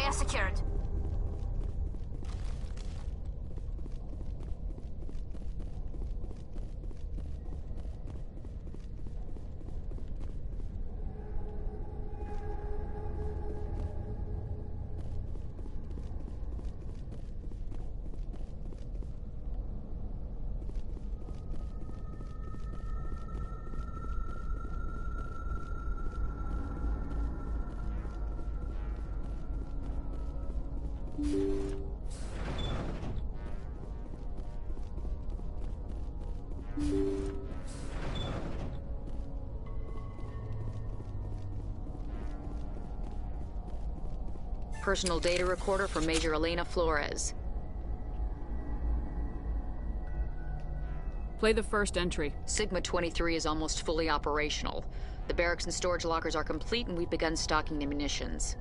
area secured. Personal data recorder for Major Elena Flores. Play the first entry. Sigma 23 is almost fully operational. The barracks and storage lockers are complete, and we've begun stocking the munitions.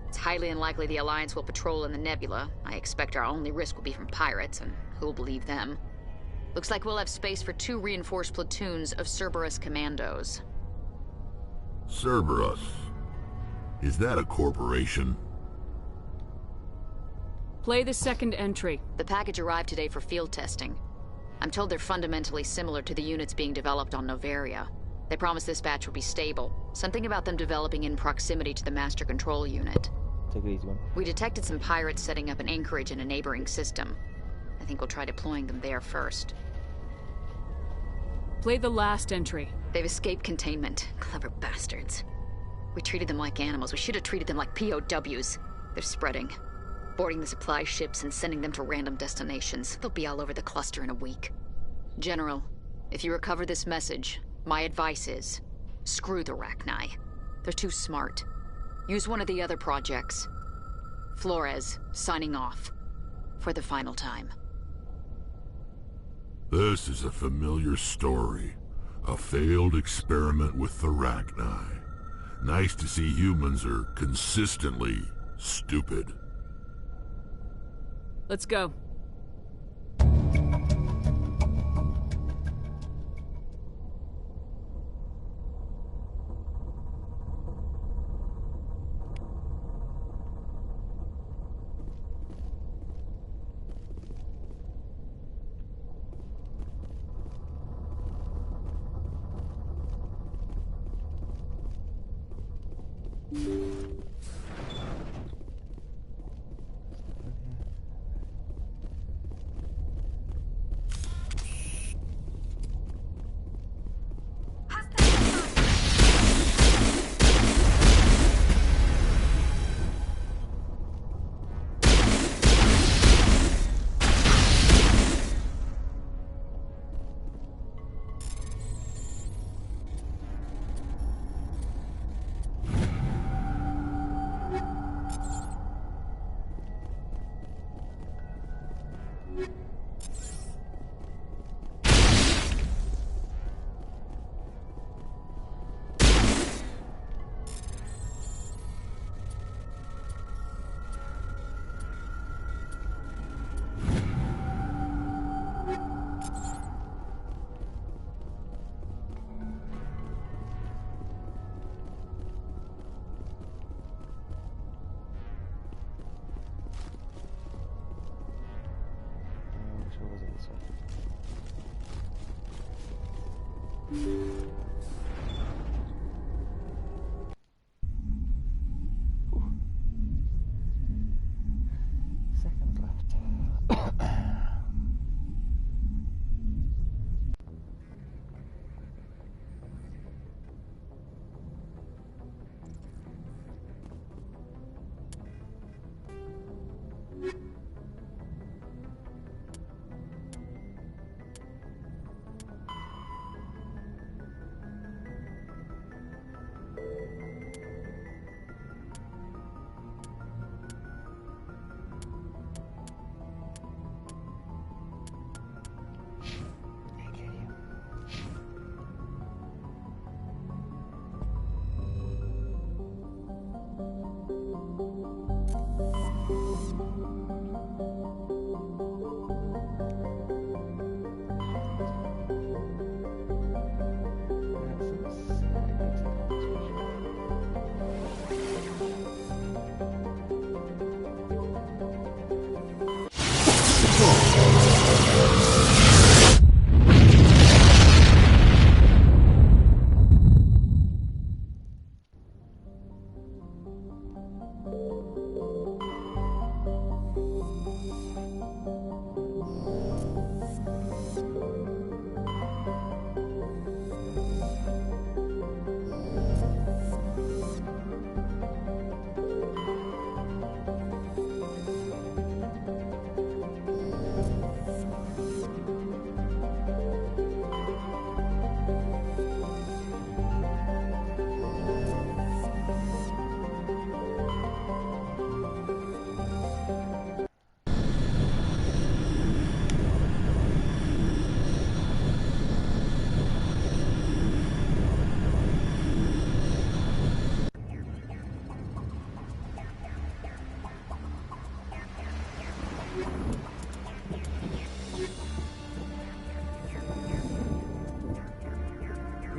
It's highly unlikely the Alliance will patrol in the nebula. I expect our only risk will be from pirates, and who'll believe them? Looks like we'll have space for 2 reinforced platoons of Cerberus commandos. Cerberus? Is that a corporation? Play the second entry. The package arrived today for field testing. I'm told they're fundamentally similar to the units being developed on Novaria. They promised this batch would be stable. Something about them developing in proximity to the master control unit. Take it easy, man. We detected some pirates setting up an anchorage in a neighboring system. I think we'll try deploying them there first. Play the last entry. They've escaped containment. Clever bastards. We treated them like animals. We should have treated them like POWs. They're spreading. Boarding the supply ships and sending them to random destinations. They'll be all over the cluster in a week. General, if you recover this message, my advice is, screw the Rachni. They're too smart. Use one of the other projects. Flores, signing off. For the final time. This is a familiar story. A failed experiment with the Rachni. Nice to see humans are consistently stupid. Let's go.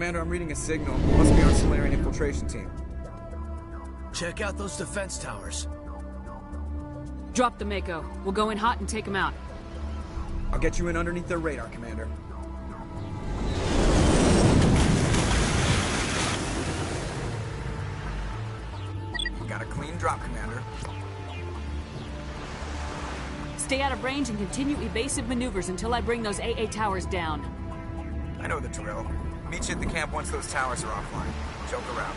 Commander, I'm reading a signal. Must be our Solarian infiltration team. Check out those defense towers. Drop the Mako. We'll go in hot and take them out. I'll get you in underneath their radar, Commander. Got a clean drop, Commander. Stay out of range and continue evasive maneuvers until I bring those AA towers down. I know the drill. Meet you at the camp once those towers are offline. Joke around.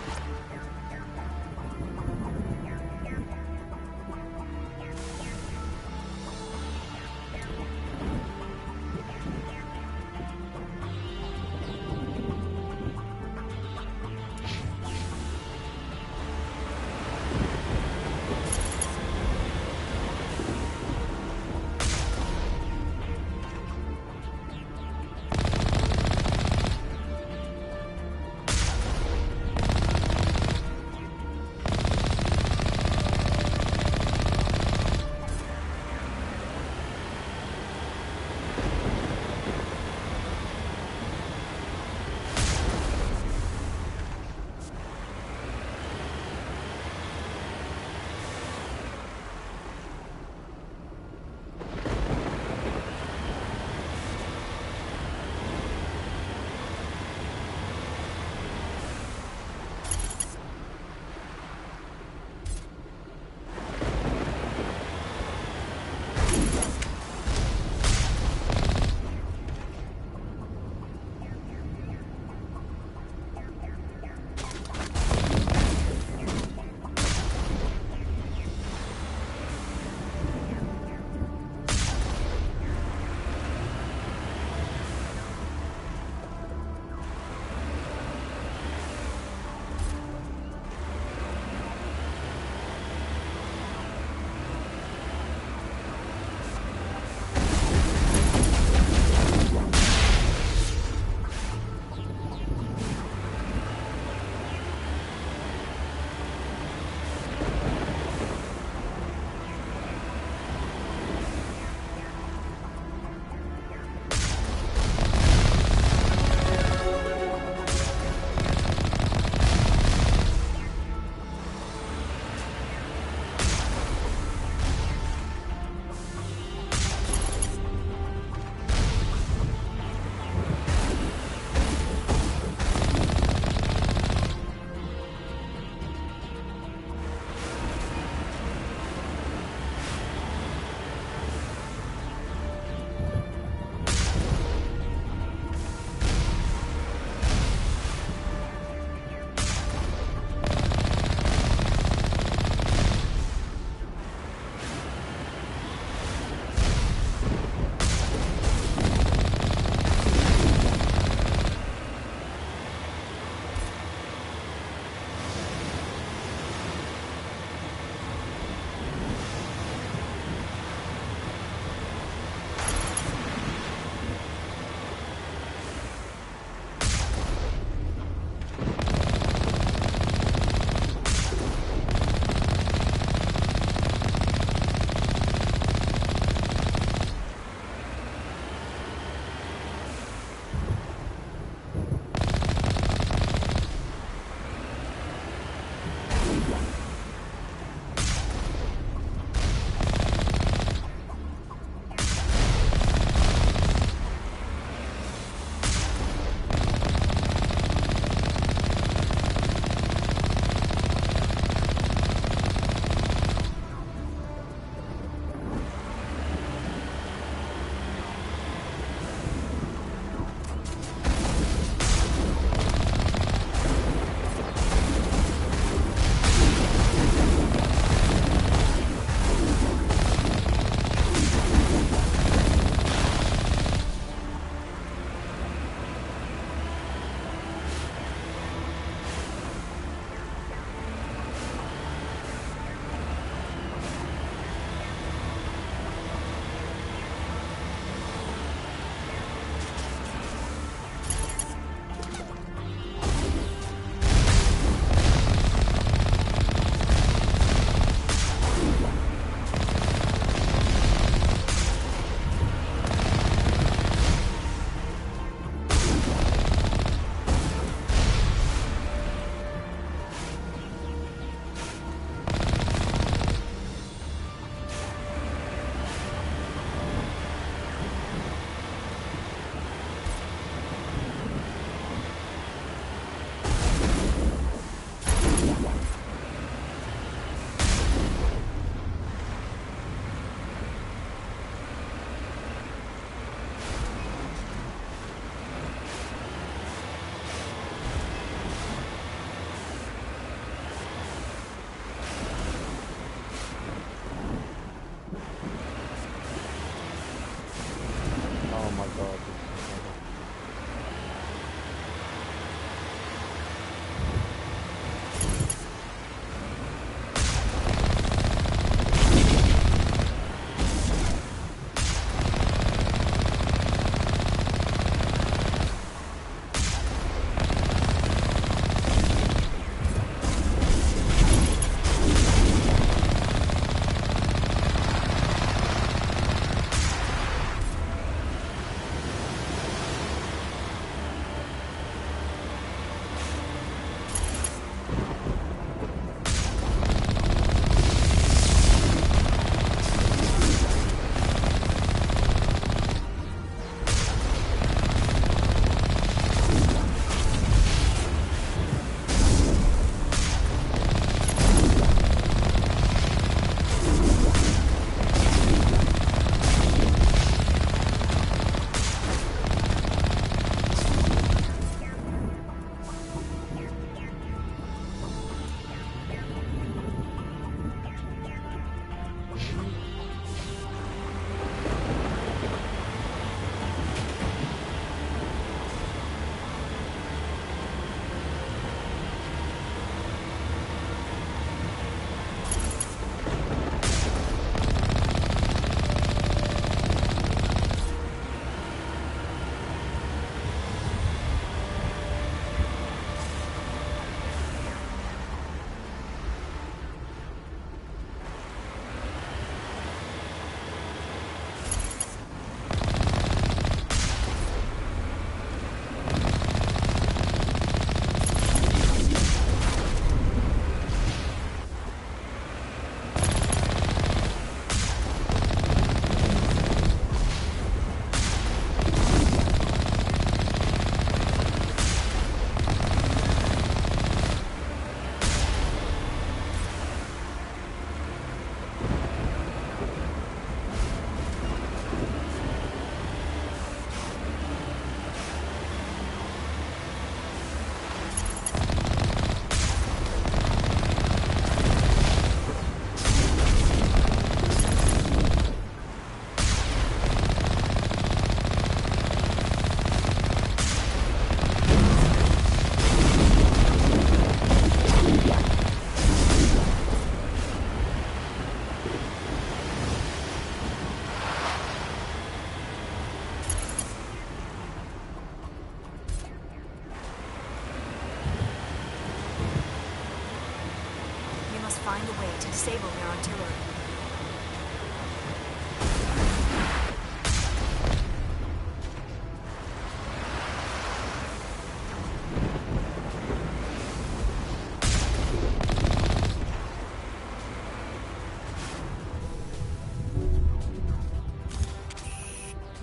find a way to disable their artillery.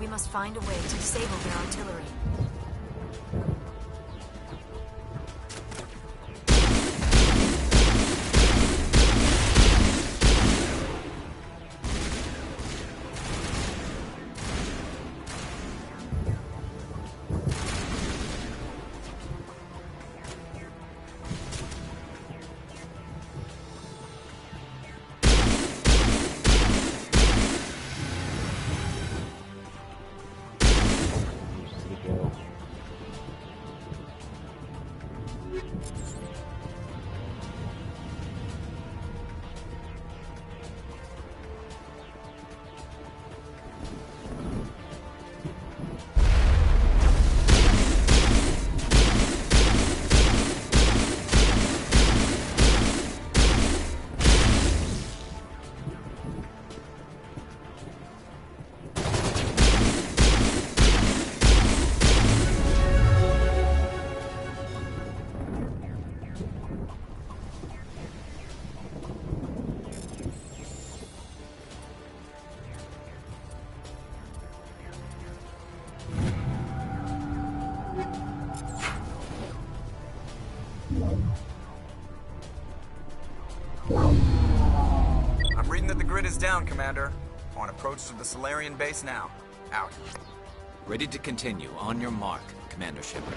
We must find a way to disable their artillery. I'm reading that the grid is down, Commander. On approach to the Solarian base now. Out. Ready to continue. On your mark, Commander Shepard.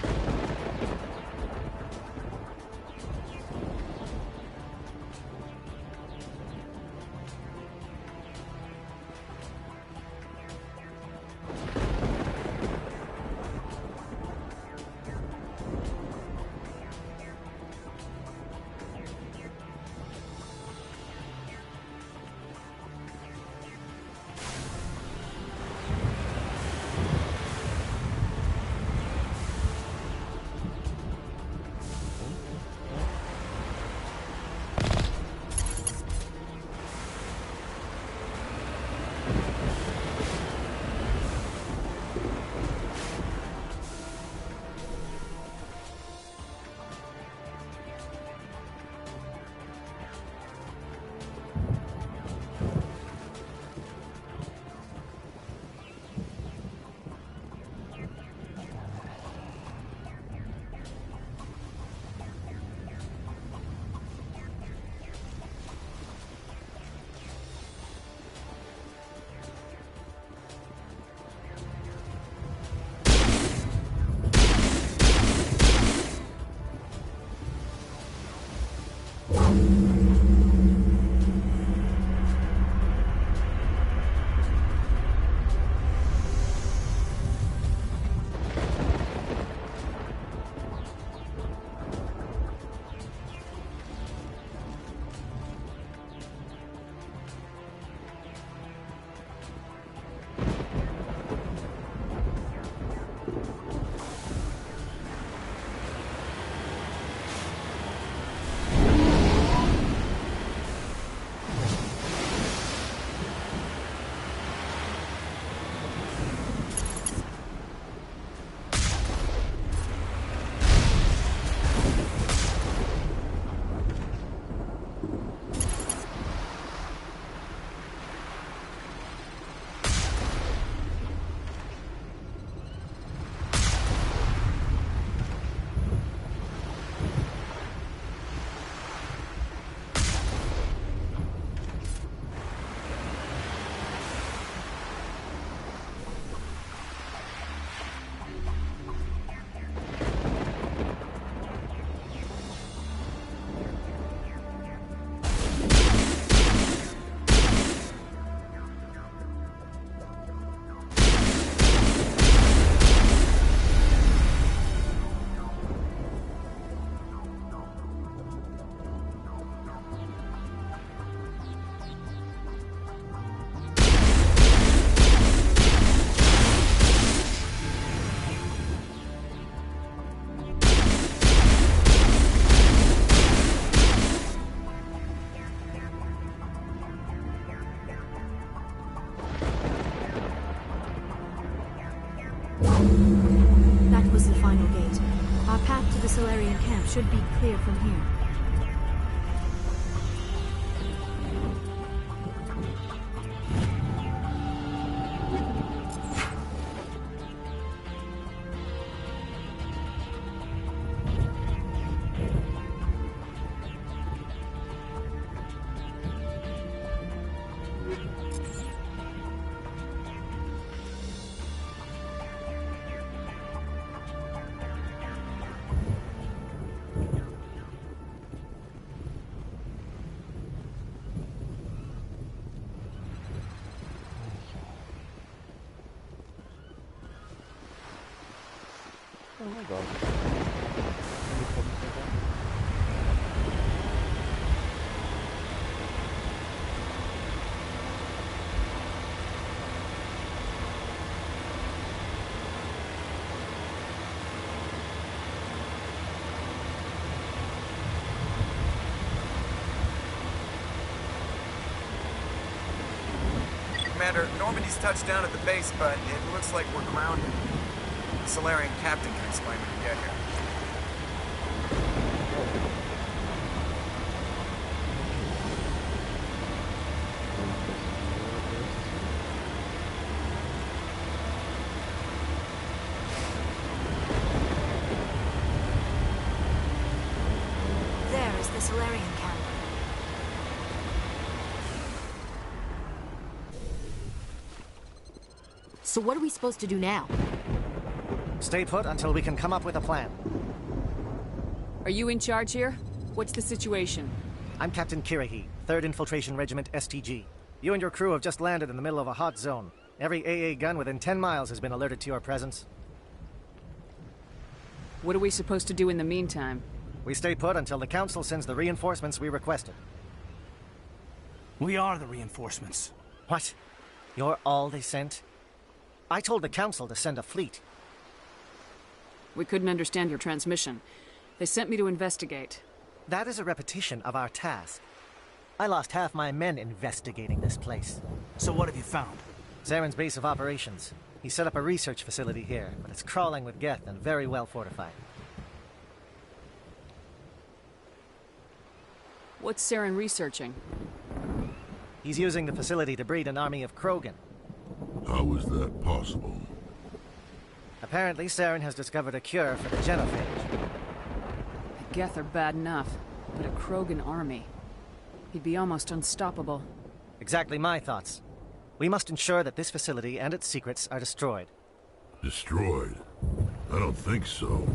Our path to the Solarian camp should be clear from here. Oh my god. Commander, Normandy's touched down at the base, but it looks like we're grounded. The Solarian captain can explain when we get here. There is the Solarian camp. So what are we supposed to do now? Stay put until we can come up with a plan. Are you in charge here? What's the situation? I'm Captain Kirahi, 3rd Infiltration Regiment STG. You and your crew have just landed in the middle of a hot zone. Every AA gun within 10 miles has been alerted to your presence. What are we supposed to do in the meantime? We stay put until the Council sends the reinforcements we requested. We are the reinforcements. What? You're all they sent? I told the Council to send a fleet. We couldn't understand your transmission. They sent me to investigate. That is a repetition of our task. I lost half my men investigating this place. So what have you found? Zaren's base of operations. He set up a research facility here, but it's crawling with Geth and very well fortified. What's Saren researching? He's using the facility to breed an army of Krogan. How is that possible? Apparently, Saren has discovered a cure for the genophage. The Geth are bad enough, but a Krogan army. He'd be almost unstoppable. Exactly my thoughts. We must ensure that this facility and its secrets are destroyed. Destroyed? I don't think so.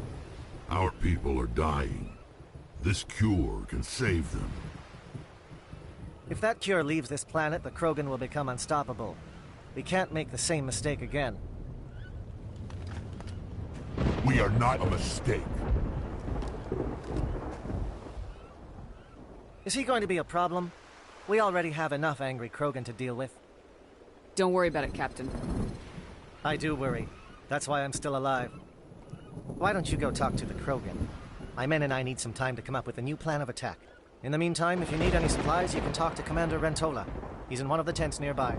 Our people are dying. This cure can save them. If that cure leaves this planet, the Krogan will become unstoppable. We can't make the same mistake again. We are not a mistake. Is he going to be a problem? We already have enough angry Krogan to deal with. Don't worry about it, Captain. I do worry. That's why I'm still alive. Why don't you go talk to the Krogan? My men and I need some time to come up with a new plan of attack. In the meantime, if you need any supplies, you can talk to Commander Rentola. He's in one of the tents nearby.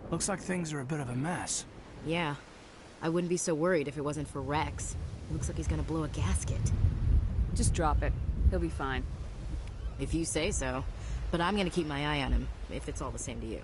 Looks like things are a bit of a mess. Yeah. I wouldn't be so worried if it wasn't for Rex. Looks like he's gonna blow a gasket. Just drop it. He'll be fine. If you say so. But I'm gonna keep my eye on him, if it's all the same to you.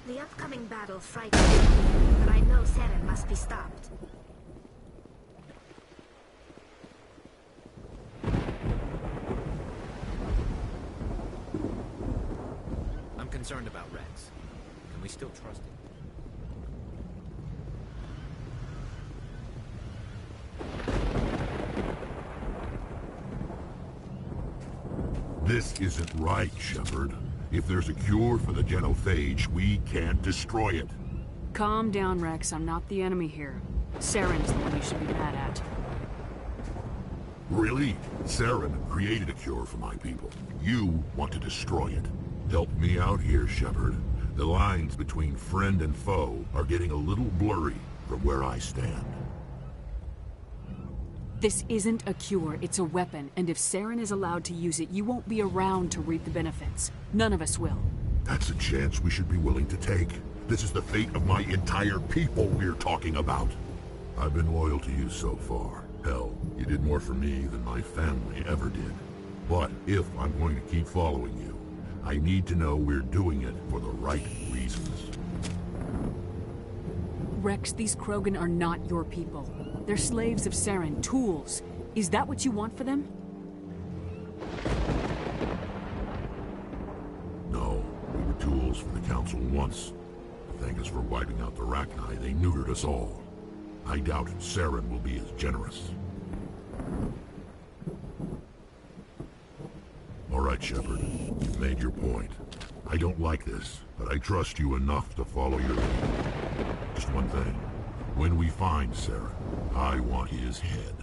The upcoming battle frightens me, but I know Saren must be stopped. I'm concerned about Rex. Can we still trust him? This isn't right, Shepard. If there's a cure for the genophage, we can't destroy it. Calm down, Rex. I'm not the enemy here. Saren's the one you should be mad at. Really? Saren created a cure for my people. You want to destroy it. Help me out here, Shepard. The lines between friend and foe are getting a little blurry from where I stand. This isn't a cure, it's a weapon, and if Saren is allowed to use it, you won't be around to reap the benefits. None of us will. That's a chance we should be willing to take. This is the fate of my entire people we're talking about. I've been loyal to you so far. Hell, you did more for me than my family ever did. But if I'm going to keep following you, I need to know we're doing it for the right reasons. Rex, these Krogan are not your people. They're slaves of Saren, tools. Is that what you want for them? No, we were tools for the Council once. To thank us for wiping out the Rachni, they neutered us all. I doubt Saren will be as generous. All right, Shepard. You've made your point. I don't like this, but I trust you enough to follow your lead. Just one thing. When we find Saren, I want his head.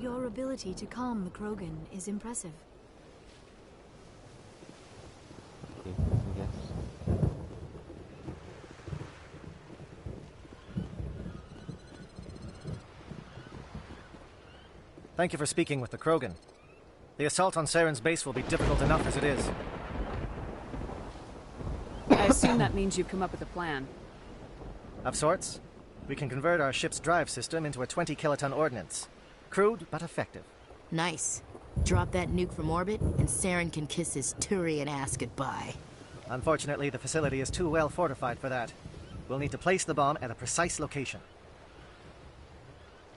Your ability to calm the Krogan is impressive. Okay, I guess. Thank you for speaking with the Krogan. The assault on Saren's base will be difficult enough as it is. I assume that means you've come up with a plan. Of sorts. We can convert our ship's drive system into a 20-kiloton ordnance. Crude, but effective. Nice. Drop that nuke from orbit, and Saren can kiss his Turian ass goodbye. Unfortunately, the facility is too well fortified for that. We'll need to place the bomb at a precise location.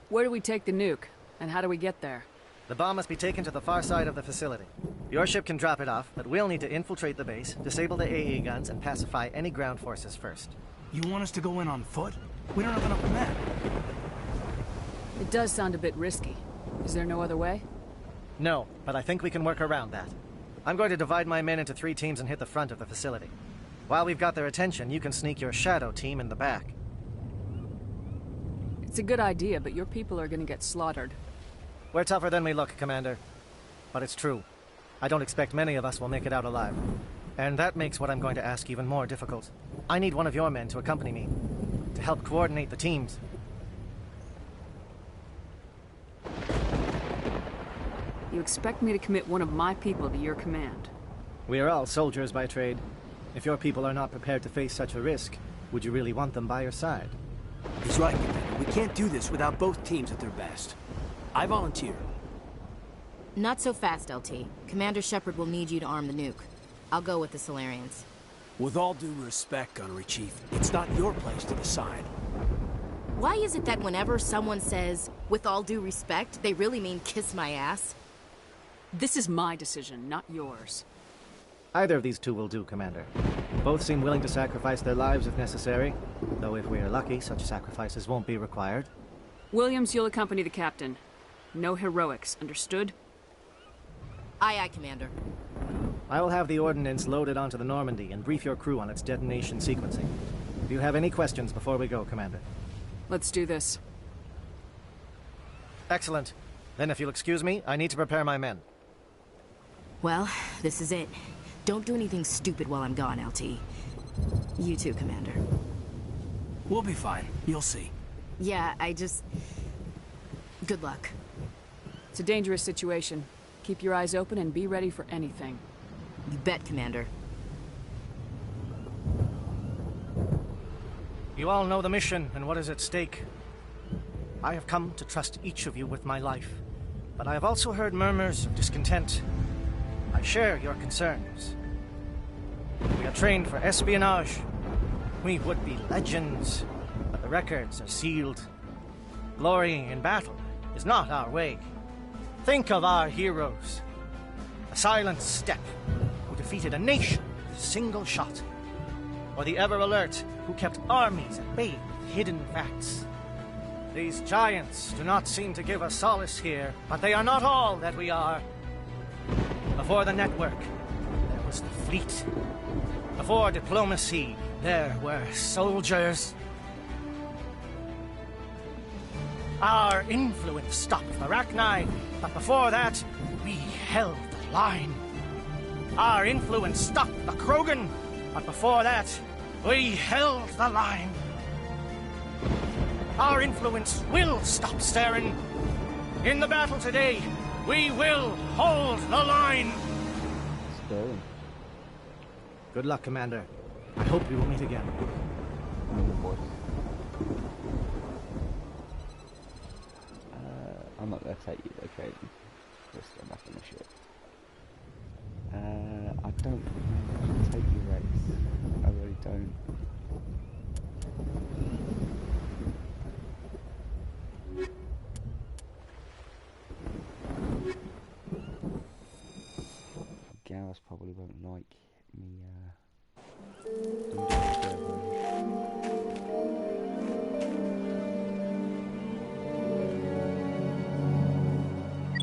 Where do we take the nuke? And how do we get there? The bomb must be taken to the far side of the facility. Your ship can drop it off, but we'll need to infiltrate the base, disable the AA guns, and pacify any ground forces first. You want us to go in on foot? We don't have enough men. It does sound a bit risky. Is there no other way? No, but I think we can work around that. I'm going to divide my men into 3 teams and hit the front of the facility. While we've got their attention, you can sneak your shadow team in the back. It's a good idea, but your people are gonna get slaughtered. We're tougher than we look, Commander. But it's true. I don't expect many of us will make it out alive. And that makes what I'm going to ask even more difficult. I need one of your men to accompany me, to help coordinate the teams. You expect me to commit one of my people to your command? We are all soldiers by trade. If your people are not prepared to face such a risk, would you really want them by your side? He's right, Commander. We can't do this without both teams at their best. I volunteer. Not so fast, LT. Commander Shepard will need you to arm the nuke. I'll go with the Solarians. With all due respect, Gunnery Chief, it's not your place to decide. Why is it that whenever someone says, with all due respect, they really mean kiss my ass? This is my decision, not yours. Either of these two will do, Commander. Both seem willing to sacrifice their lives if necessary, though if we are lucky, such sacrifices won't be required. Williams, you'll accompany the captain. No heroics, understood? Aye, aye, Commander. I will have the ordnance loaded onto the Normandy and brief your crew on its detonation sequencing. Do you have any questions before we go, Commander? Let's do this. Excellent. Then if you'll excuse me, I need to prepare my men. Well, this is it. Don't do anything stupid while I'm gone, LT. You too, Commander. We'll be fine. You'll see. Yeah, Good luck. It's a dangerous situation. Keep your eyes open and be ready for anything. You bet, Commander. You all know the mission and what is at stake. I have come to trust each of you with my life, but I have also heard murmurs of discontent. I share your concerns. We are trained for espionage. We would be legends, but the records are sealed. Glorying in battle is not our way. Think of our heroes. The silent step who defeated a nation with a single shot. Or the ever alert who kept armies at bay with hidden facts. These giants do not seem to give us solace here, but they are not all that we are. Before the network, there was the fleet. Before diplomacy, there were soldiers. Our influence stopped Arachni, but before that, we held the line. Our influence stopped the Krogan, but before that, we held the line. Our influence will stop Saren. In the battle today, we will hold the line. Scary. Good luck, Commander. I hope we will meet again. I'm not going to take you. Okay, let's go back on the ship. I don't know if I can take you, Rex. I really don't. Gareth probably won't like me.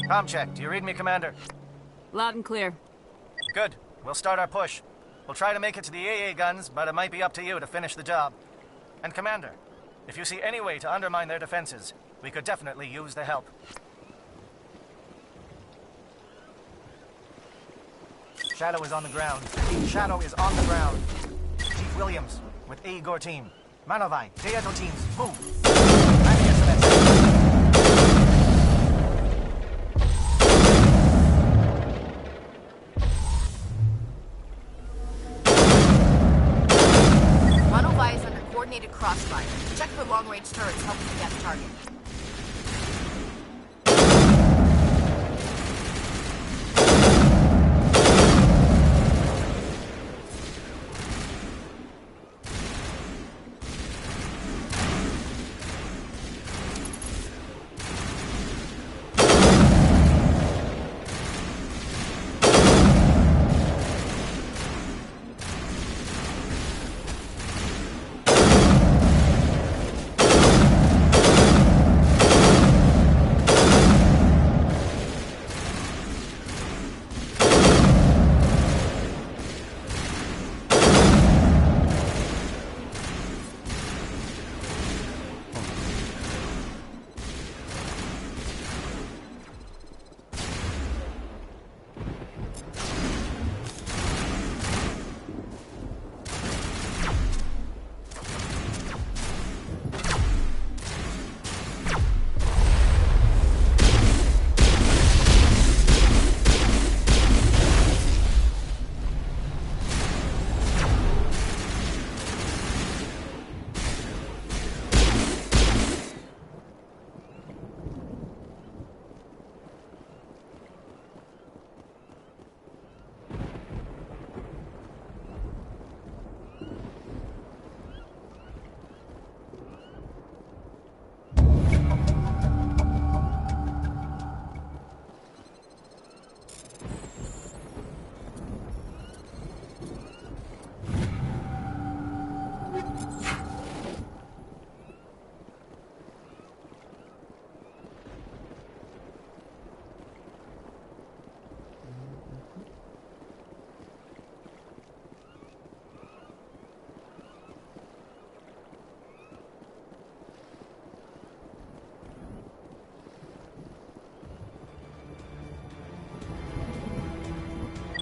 Comm check. Do you read me, Commander? Loud and clear. Good. We'll start our push. We'll try to make it to the AA guns, but it might be up to you to finish the job. And Commander, if you see any way to undermine their defenses, we could definitely use the help. Shadow is on the ground. Shadow is on the ground. Chief Williams, with A. Igor team. Manovai, Deato teams, move. Manovai is under coordinated crossfire. Check for long-range turrets helping the death target.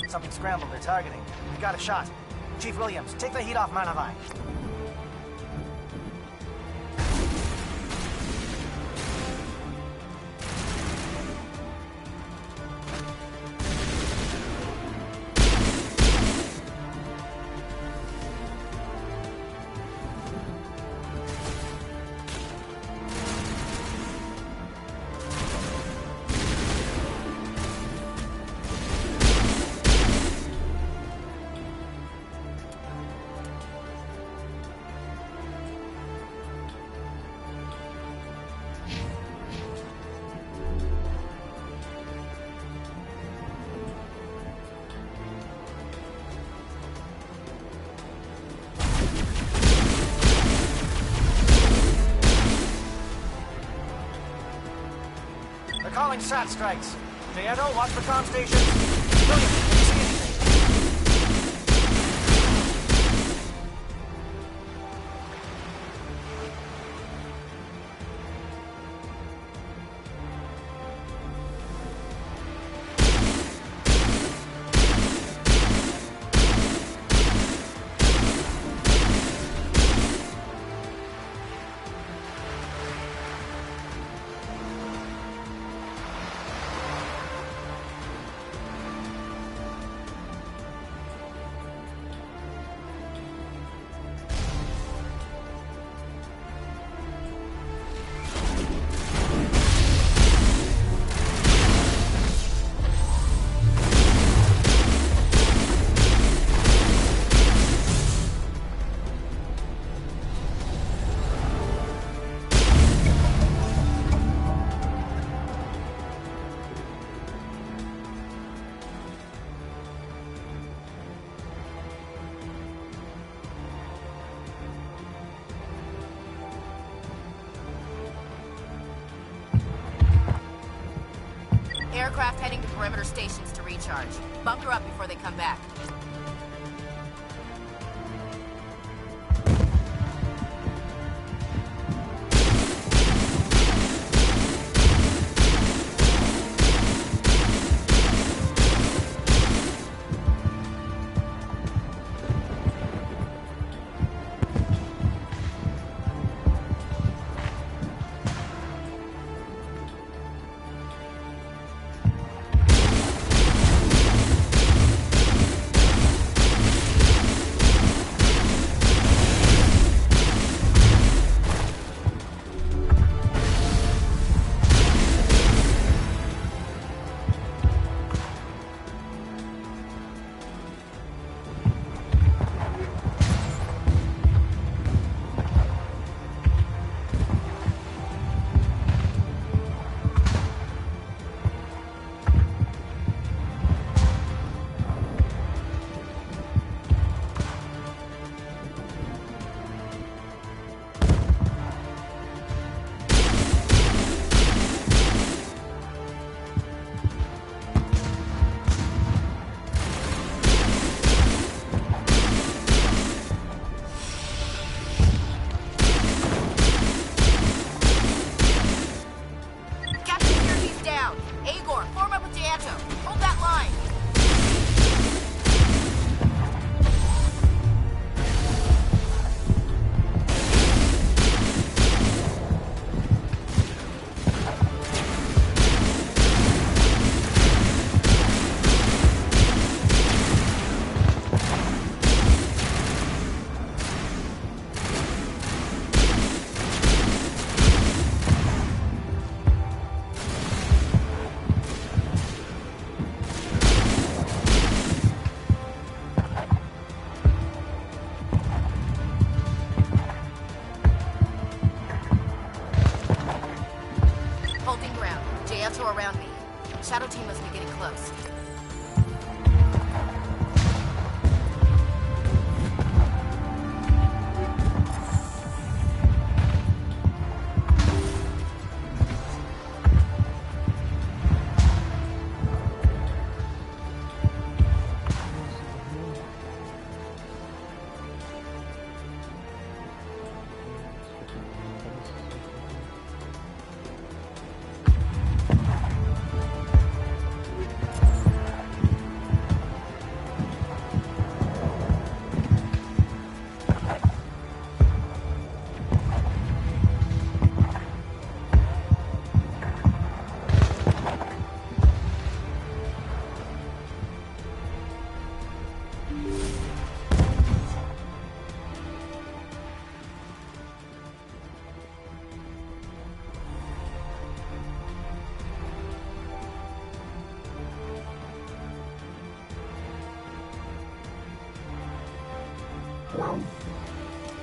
Something scrambled. They're targeting. We got a shot. Chief Williams, take the heat off Manovai. calling SAT strikes. Dieto, watch the comm station. William, can you see anything? Aircraft heading to perimeter stations to recharge. Bunker up before they come back. Around me. Shadow team must be getting close.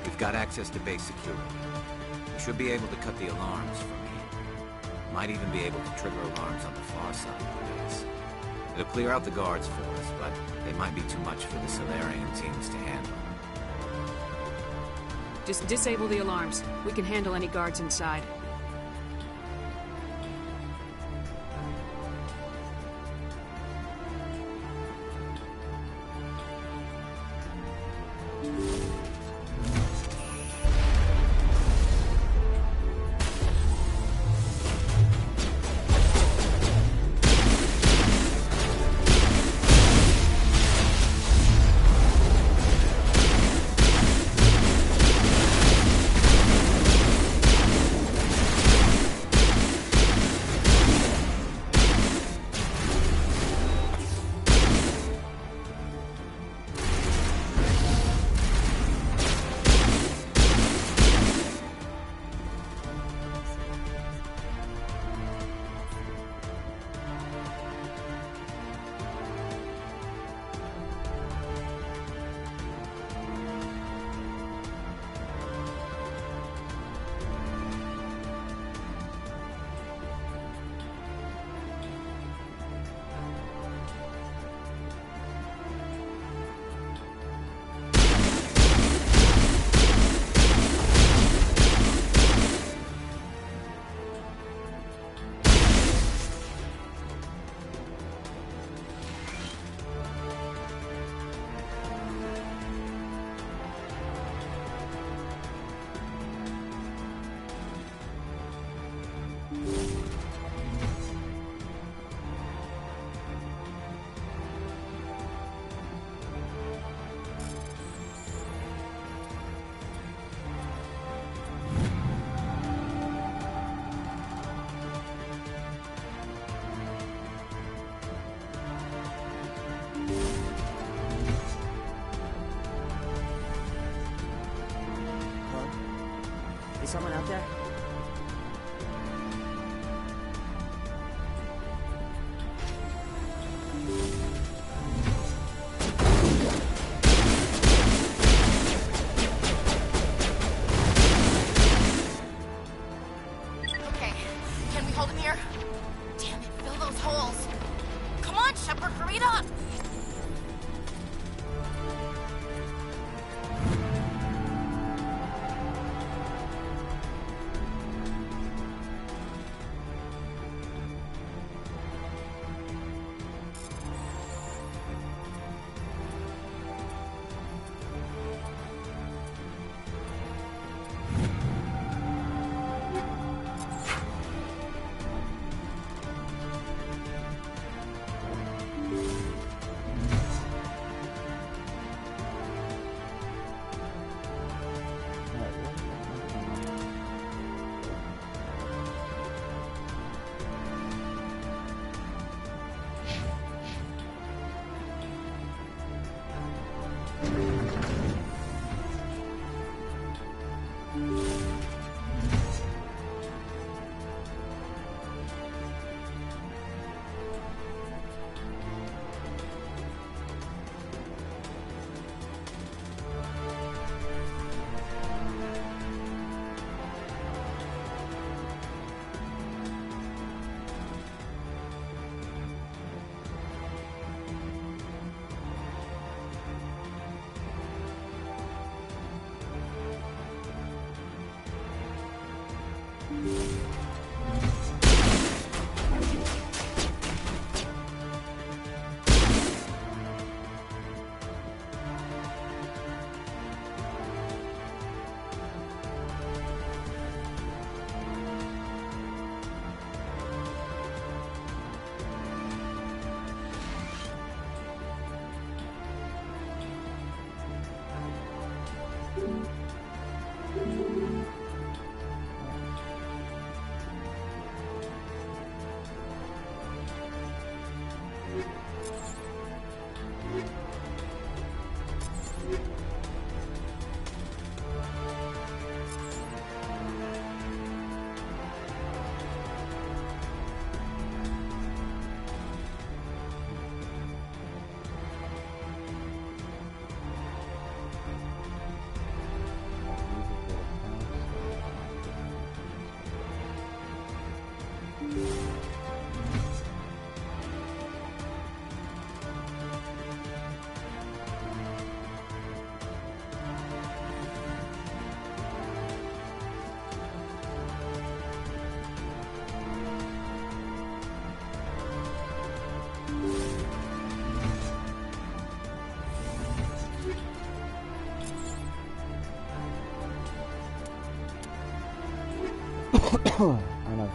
We've got access to base security. We should be able to cut the alarms from here. Might even be able to trigger alarms on the far side of the base. It'll clear out the guards for us, but they might be too much for the Solarian teams to handle. Just disable the alarms. We can handle any guards inside. someone out there? Okay, can we hold him here? Damn it, fill those holes. Come on, Shepard, hurry it up! I know.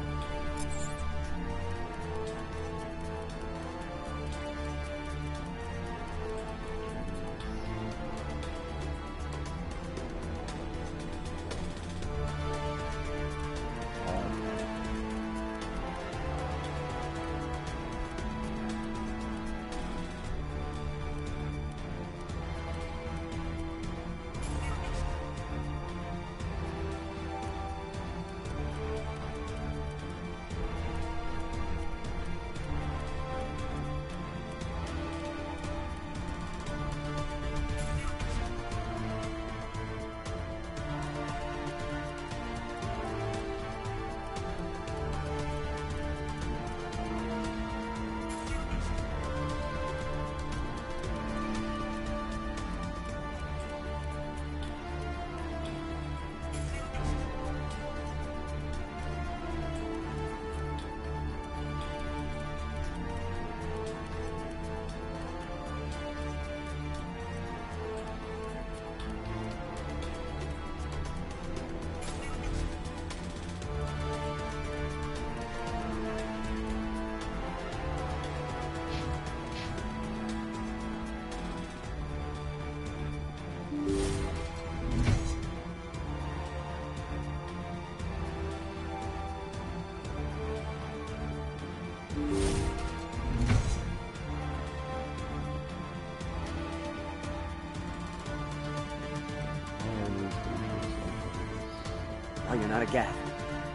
Oh, you're not a Geth.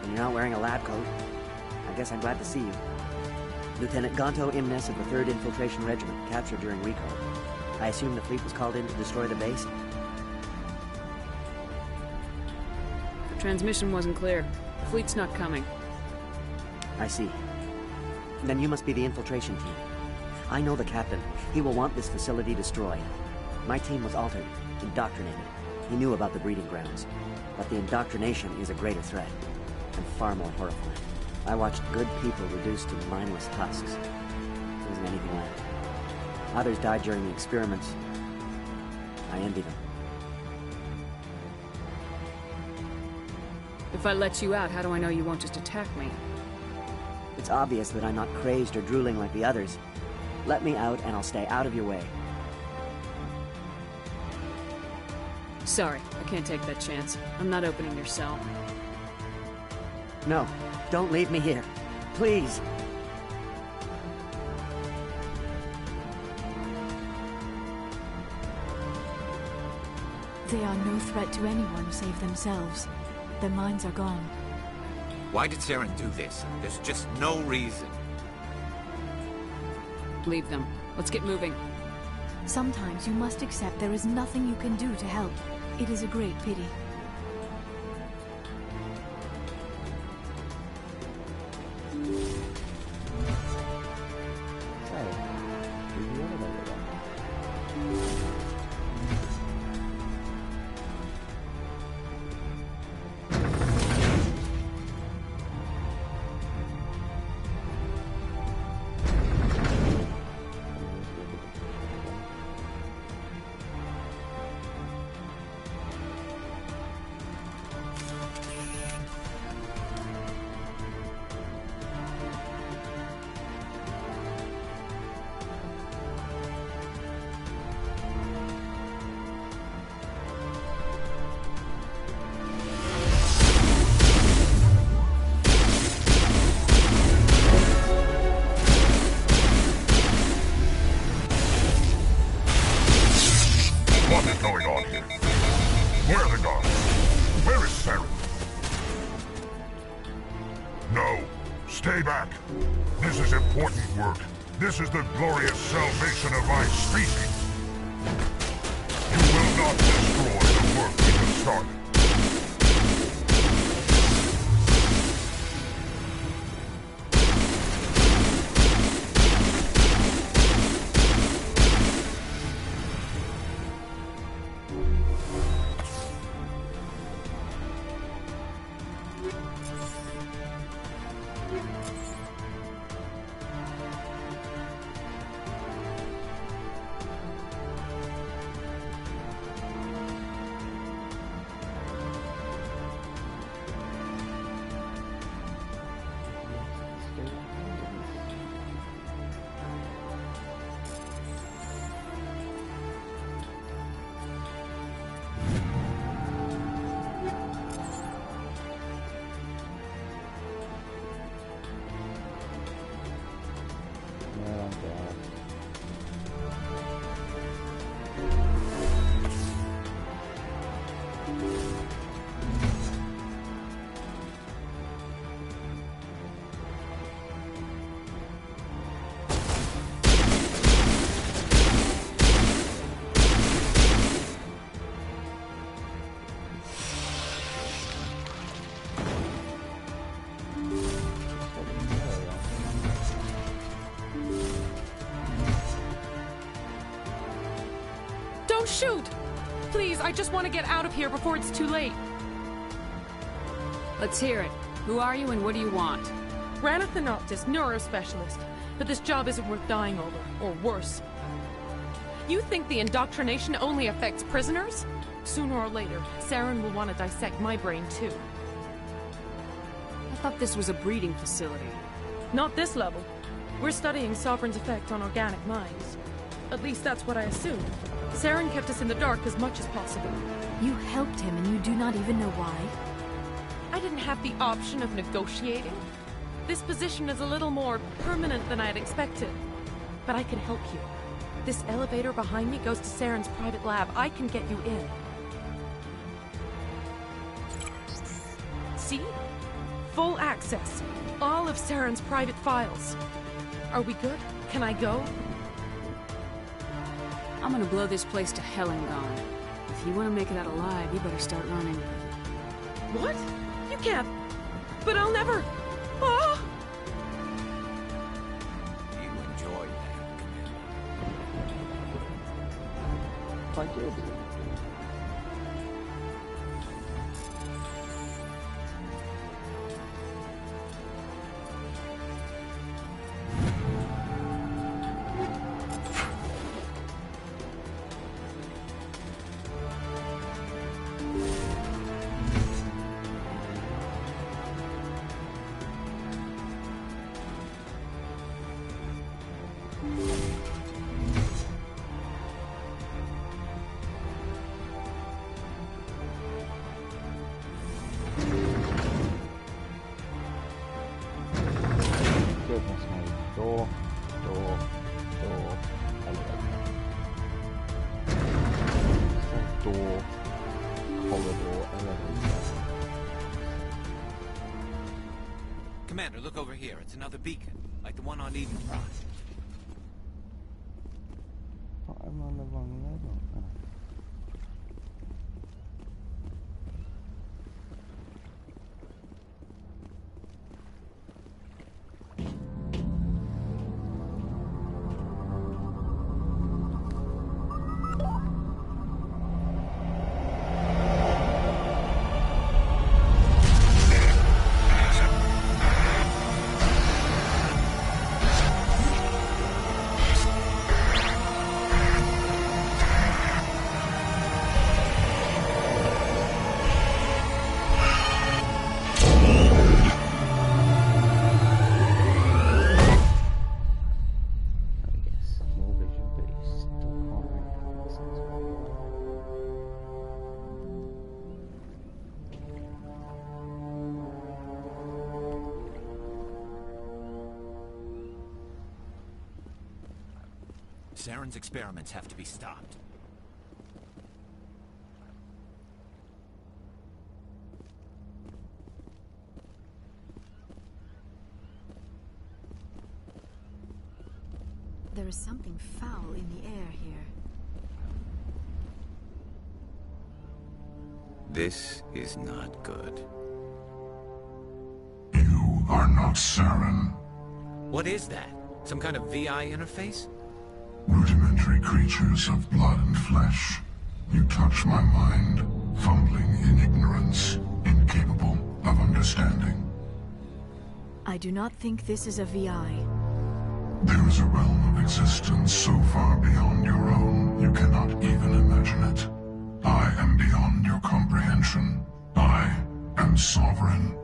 And you're not wearing a lab coat. I guess I'm glad to see you. Lieutenant Gonto Imnes of the 3rd Infiltration Regiment, captured during recall. I assume the fleet was called in to destroy the base? The transmission wasn't clear. The fleet's not coming. I see. Then you must be the infiltration team. I know the captain. He will want this facility destroyed. My team was altered, indoctrinated. He knew about the breeding grounds. But the indoctrination is a greater threat, and far more horrifying. I watched good people reduced to mindless husks. There wasn't anything left. Others died during the experiments. I envy them. If I let you out, how do I know you won't just attack me? It's obvious that I'm not crazed or drooling like the others. Let me out and I'll stay out of your way. Sorry, I can't take that chance. I'm not opening your cell. No, don't leave me here. Please. They are no threat to anyone save themselves. Their minds are gone. Why did Saren do this? There's just no reason. Leave them. Let's get moving. Sometimes you must accept there is nothing you can do to help. It is a great pity. This is the glorious salvation of my species. You will not destroy the work we have started. Shoot! Please, I just want to get out of here before it's too late. Let's hear it. Who are you and what do you want? Ranith the Noctis, neurospecialist. But this job isn't worth dying over, or worse. You think the indoctrination only affects prisoners? Sooner or later, Saren will want to dissect my brain too. I thought this was a breeding facility. Not this level. We're studying Sovereign's effect on organic minds. At least that's what I assumed. Saren kept us in the dark as much as possible. You helped him and you do not even know why? I didn't have the option of negotiating. This position is a little more permanent than I had expected. But I can help you. This elevator behind me goes to Saren's private lab. I can get you in. See? Full access. All of Saren's private files. Are we good? Can I go? I'm gonna blow this place to hell and gone. If you want to make it out alive, you better start running. What? You can't. But I'll never. Oh! You enjoyed that. I did. Goodness me. Door, elevator. Door, corridor, elevator. Commander, look over here. It's another beacon, like the one on Eden Prime. Oh, I'm on the wrong level. Oh. Saren's experiments have to be stopped. There is something foul in the air here. This is not good. You are not Saren. What is that? Some kind of VI interface? Rudimentary creatures of blood and flesh. You touch my mind, fumbling in ignorance, incapable of understanding. I do not think this is a VI. There is a realm of existence so far beyond your own, you cannot even imagine it. I am beyond your comprehension. I am sovereign.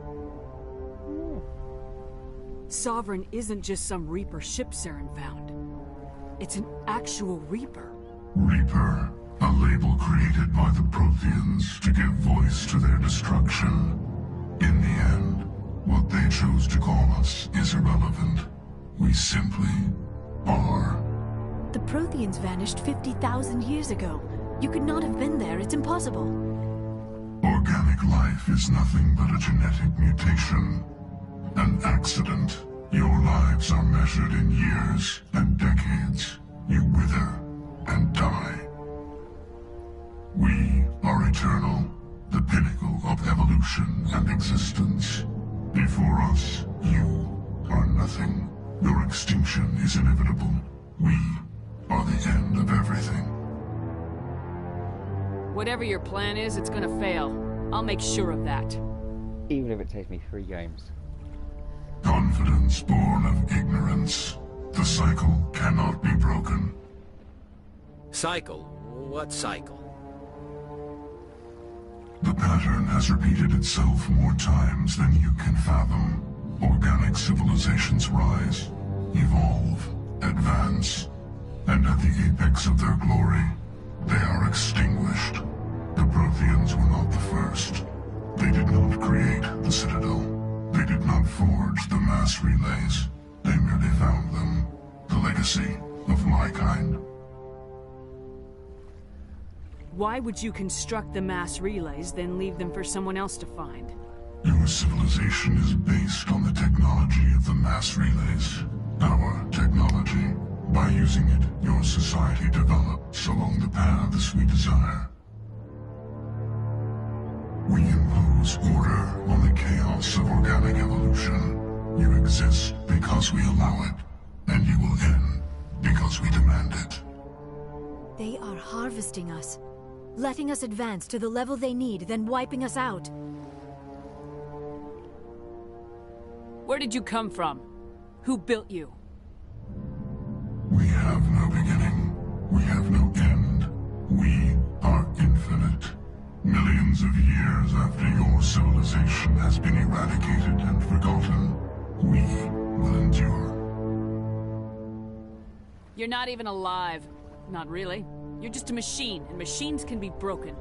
Sovereign isn't just some Reaper ship Saren found. It's an actual Reaper. Reaper, a label created by the Protheans to give voice to their destruction. In the end, what they chose to call us is irrelevant. We simply are. The Protheans vanished 50,000 years ago. You could not have been there. It's impossible. Organic life is nothing but a genetic mutation. An accident. Your lives are measured in years and decades. You wither and die. We are eternal, the pinnacle of evolution and existence. Before us, you are nothing. Your extinction is inevitable. We are the end of everything. Whatever your plan is, it's gonna fail. I'll make sure of that. Even if it takes me 3 games. Confidence born of ignorance. The cycle cannot be broken. Cycle? What cycle? The pattern has repeated itself more times than you can fathom. Organic civilizations rise, evolve, advance, and at the apex of their glory, they are extinguished. The Protheans were not the first. They did not create the Citadel. They did not forge the mass relays. They merely found them. The legacy of my kind. Why would you construct the mass relays, then leave them for someone else to find? Your civilization is based on the technology of the mass relays. Our technology. By using it, your society develops along the paths we desire. We impose order on the chaos of organic evolution. You exist because we allow it, and you will end because we demand it. They are harvesting us, letting us advance to the level they need, then wiping us out. Where did you come from? Who built you? We have no beginning. We have no end. We are infinite. Millions of years after your civilization has been eradicated and forgotten, we will endure. You're not even alive. Not really. You're just a machine, and machines can be broken.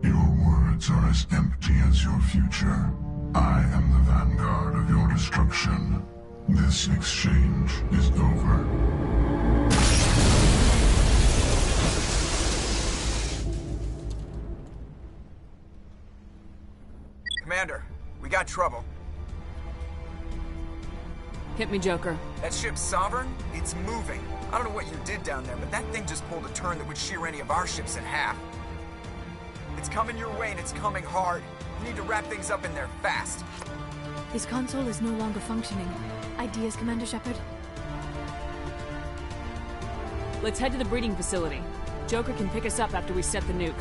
Your words are as empty as your future. I am the vanguard of your destruction. This exchange is over. Commander, we got trouble. Hit me, Joker. That ship's Sovereign? It's moving. I don't know what you did down there, but that thing just pulled a turn that would shear any of our ships in half. It's coming your way, and it's coming hard. You need to wrap things up in there fast. This console is no longer functioning. Ideas, Commander Shepard? Let's head to the breeding facility. Joker can pick us up after we set the nuke.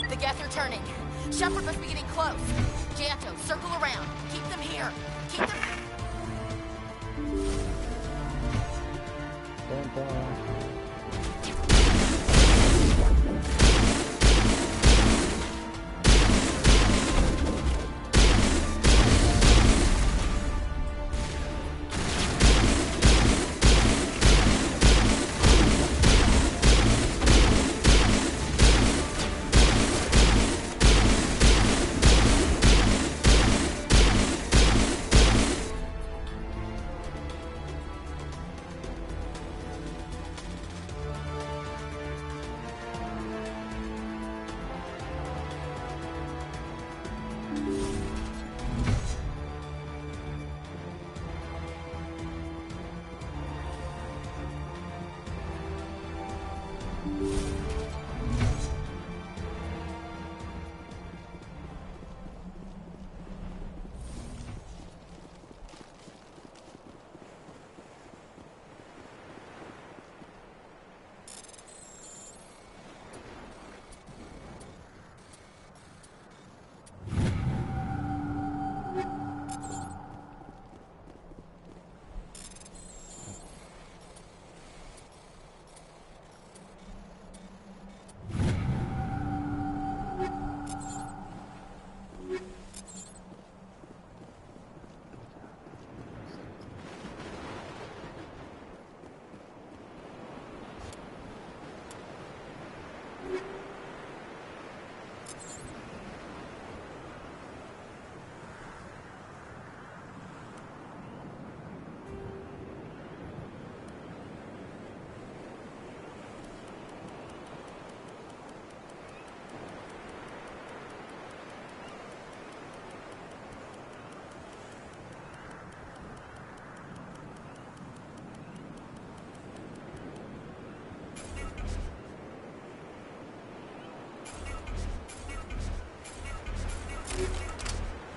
The Geth are turning. Shepard must be getting close. Janto, circle around. Keep them here. Keep them...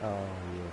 Oh, yeah.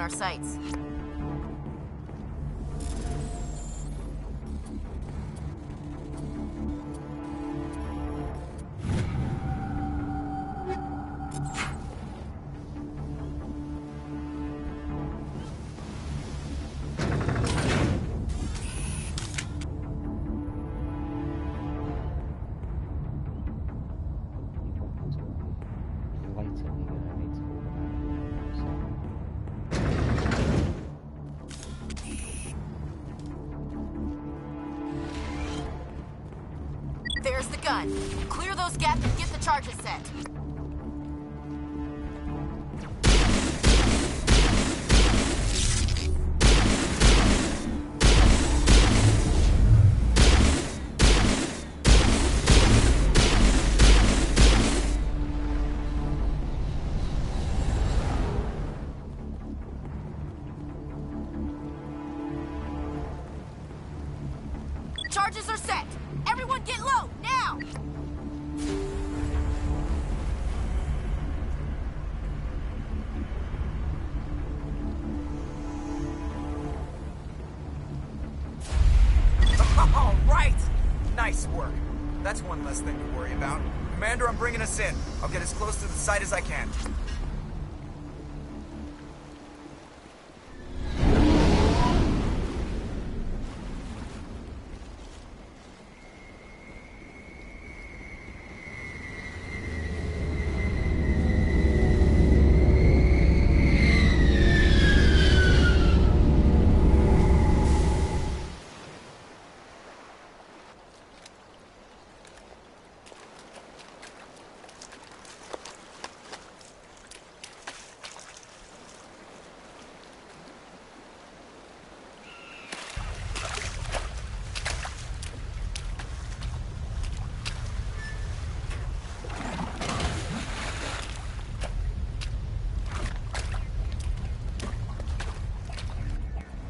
our sights. There's the gun. Clear those gaps and get the charges set. Charges are set. Everyone get low, now! All right! Nice work. That's one less thing to worry about. Commander, I'm bringing us in. I'll get as close to the site as I can.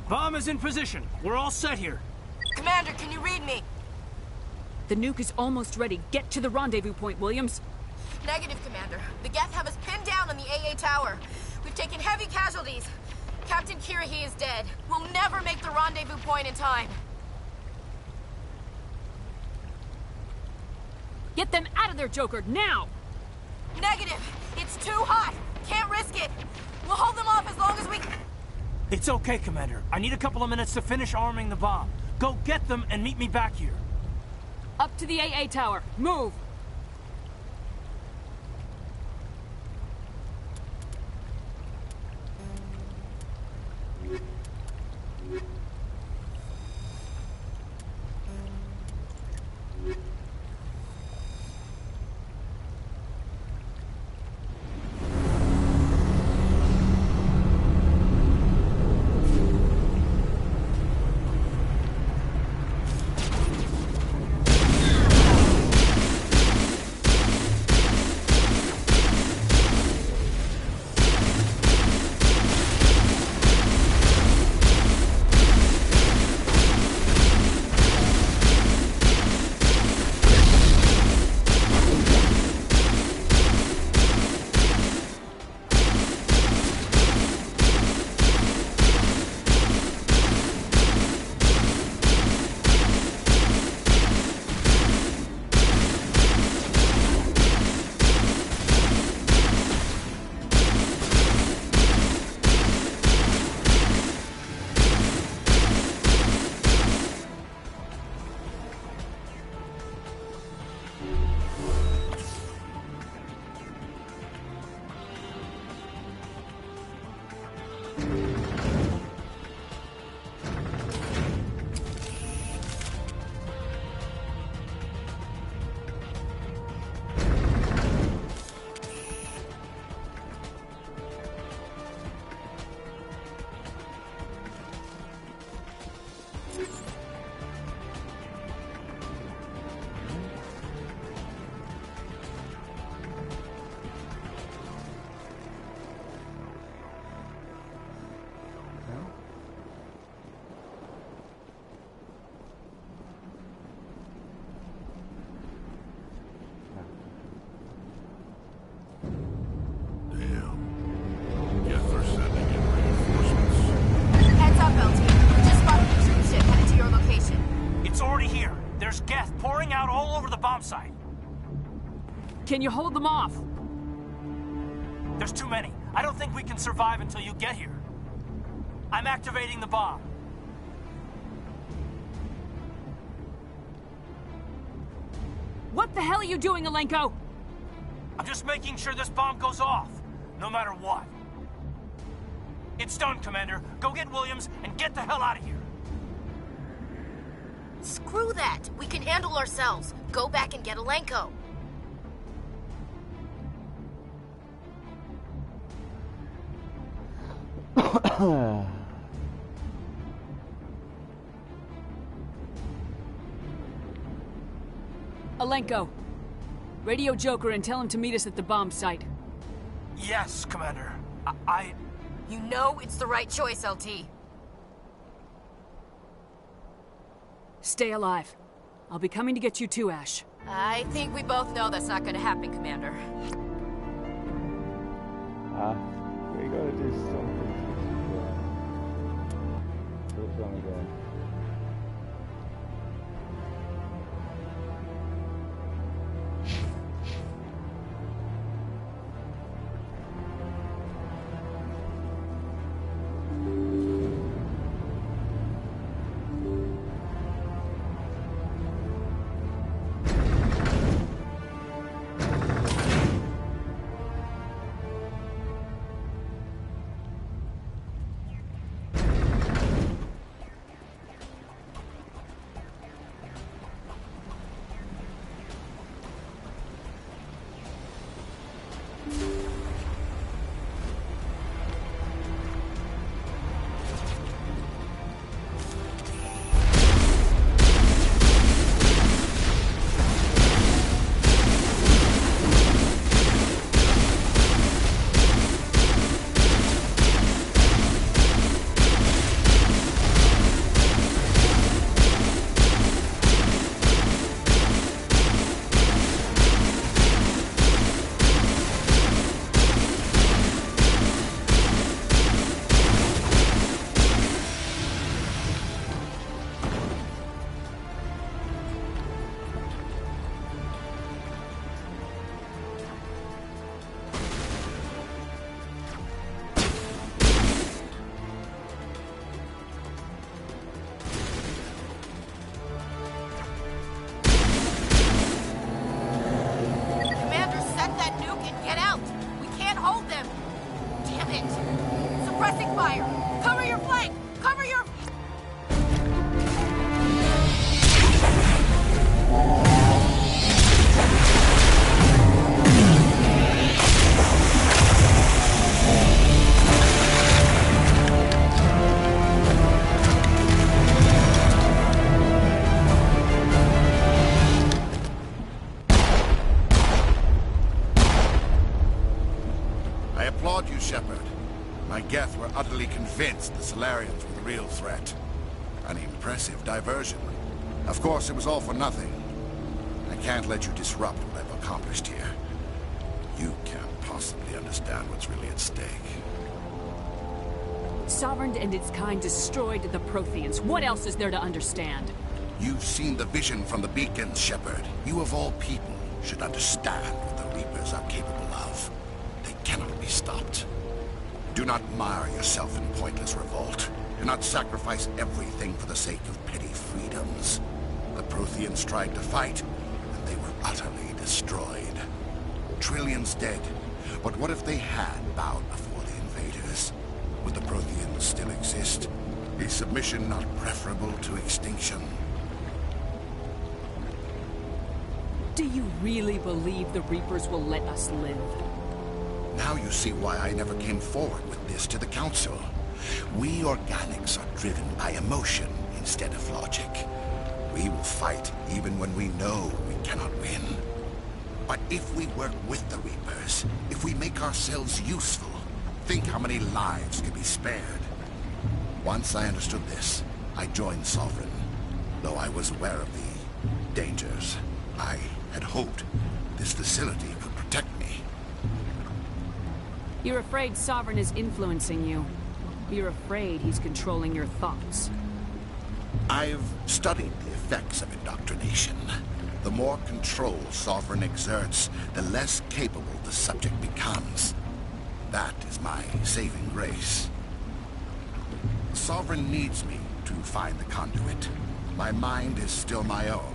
Bomb is in position. We're all set here. Commander, can you read me? The nuke is almost ready. Get to the rendezvous point, Williams. Negative, Commander. The Geth have us pinned down on the AA tower. We've taken heavy casualties. Captain Kirahi is dead. We'll never make the rendezvous point in time. Get them out of there, Joker, now! Negative! It's too hot! Can't risk it! We'll hold them off as long as we... It's okay, Commander. I need a couple of minutes to finish arming the bomb. Go get them and meet me back here. Up to the AA tower. Move! all over the bomb site. Can you hold them off? There's too many. I don't think we can survive until you get here. I'm activating the bomb. What the hell are you doing, Alenko? I'm just making sure this bomb goes off, no matter what. It's done, Commander. Go get Williams and get the hell out of here. Screw that. We can handle ourselves. Go back and get Alenko. Alenko, radio Joker and tell him to meet us at the bomb site. Yes, Commander. You know it's the right choice, LT. Stay alive. I'll be coming to get you too, Ash. I think we both know that's not gonna happen, Commander. We gotta do something to Which one again? Utterly convinced the Solarians were the real threat. An impressive diversion. Of course, it was all for nothing. I can't let you disrupt what I've accomplished here. You can't possibly understand what's really at stake. Sovereign and its kind destroyed the Protheans. What else is there to understand? You've seen the vision from the beacons, Shepard. You of all people should understand what the Reapers are capable of. They cannot be stopped. Do not mire yourself in pointless revolt. Do not sacrifice everything for the sake of petty freedoms. The Protheans tried to fight, and they were utterly destroyed. Trillions dead. But what if they had bowed before the invaders? Would the Protheans still exist? Is submission not preferable to extinction? Do you really believe the Reapers will let us live? Now you see why I never came forward with this to the Council. We organics are driven by emotion instead of logic. We will fight even when we know we cannot win. But if we work with the Reapers, if we make ourselves useful, think how many lives could be spared. Once I understood this, I joined Sovereign. Though I was aware of the dangers, I had hoped this facility could protect me. You're afraid Sovereign is influencing you. You're afraid he's controlling your thoughts. I've studied the effects of indoctrination. The more control Sovereign exerts, the less capable the subject becomes. That is my saving grace. Sovereign needs me to find the conduit. My mind is still my own,